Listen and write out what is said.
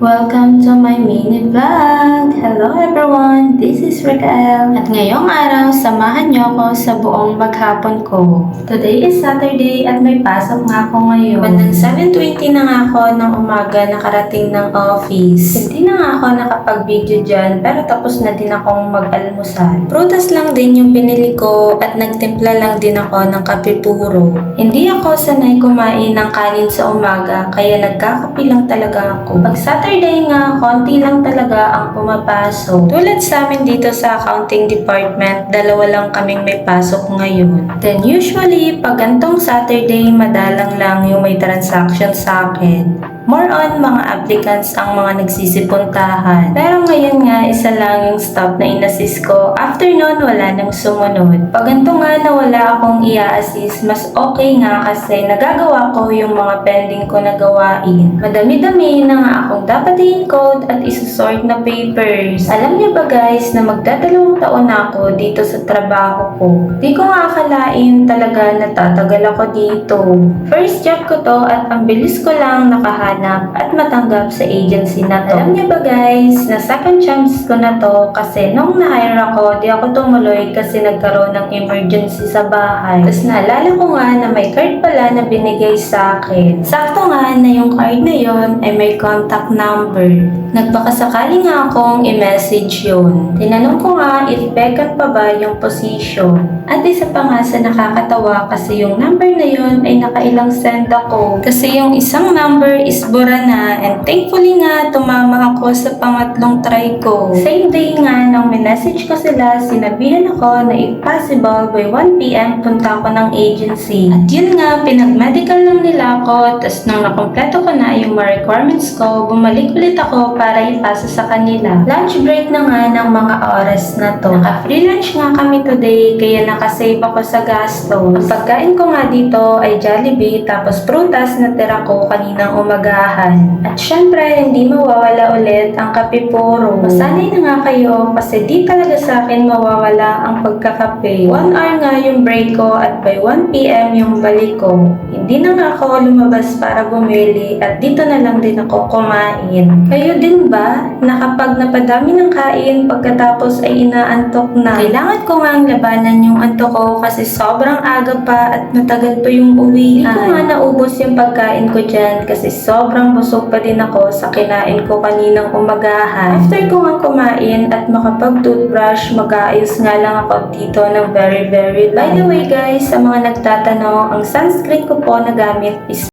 Welcome to my mini vlog! Hello everyone! This is Raquel. At ngayong araw, samahan niyo ako sa buong maghapon ko. Today is Saturday at may pasok nga ako ngayon. Bandang 7:20 na nga ako ng umaga nakarating ng office. Hindi na nga ako nakapag-video dyan pero tapos na din akong mag-almusal. Prutas lang din yung pinili ko at nagtimpla lang din ako ng kape puro. Hindi ako sanay kumain ng kanin sa umaga kaya nagkakape lang talaga ako. Pag Saturday nga, konti lang talaga ang pumapasok. Tulad sa amin dito sa accounting department, dalawa lang kaming may pasok ngayon. Then usually, pag gantong Saturday, madalang lang yung may transaction sa akin. More on mga applicants ang mga nagsisipuntahan. Pero ngayon nga, isa lang yung stop na inassist ko. After nun, wala nang sumunod. Pag ganito nga na wala akong i-assist, mas okay nga kasi nagagawa ko yung mga pending ko na gawain. Madami-dami na nga akong dapat i-encode at isusort na papers. Alam niyo ba guys na magdadalawang taon na ako dito sa trabaho ko. Di ko nga akalain talaga na tatagal ako dito. First job ko to at ang bilis ko lang nakahanap at matanggap sa agency na to. Alam niyo ba guys, na second chance ko na to kasi nung na-hire ako, di ako tumuloy kasi nagkaroon ng emergency sa bahay. Tapos naalala ko nga na may card pala na binigay sa akin. Sakto nga na yung card na yon ay may contact number. Nagpakasakali nga akong i-message yun. Tinanong ko nga if vacant pa ba yung position. At isa pa nga sa nakakatawa kasi yung number na yun ay nakailang send ako. Kasi yung isang number is bura na and thankfully nga tumama ako sa pangatlong try ko. Same day nga nang minessage ko sila, sinabihan ako na if possible by 1 PM punta ako ng agency. At yun nga, pinag-medical lang nila ako tapos nung nakompleto ko na yung mga requirements ko, bumalik ulit ako para ipasa sa kanila. Lunch break na nga ng mga oras na to. Naka-free lunch nga kami today kaya nakasave ako sa gasto. Ang pagkain ko nga dito ay Jollibee tapos prutas na tira ko kaninang umaga. At syempre, hindi mawawala ulit ang kape puro. Masanay na nga kayo kasi di talaga sa akin mawawala ang pagkakape. 1 hour nga yung break ko at by 1 PM yung balik ko. Hindi na nga ako lumabas para bumili at dito na lang din ako kumain. Kayo din ba na kapag napadami ng kain pagkatapos ay inaantok na? Kailangan ko nga ang labanan yung antok ko kasi sobrang aga pa at matagal pa yung uwian. Hindi ko nga naubos yung pagkain ko dyan kasi sobrang busog pa din ako sa kinain ko kaninang umagahan. After ko nga kumain at makapag-toothbrush, mag-aayos nga lang ako dito ng very long. By the way guys, sa mga nagtatanong, ang sunscreen ko po na gamit is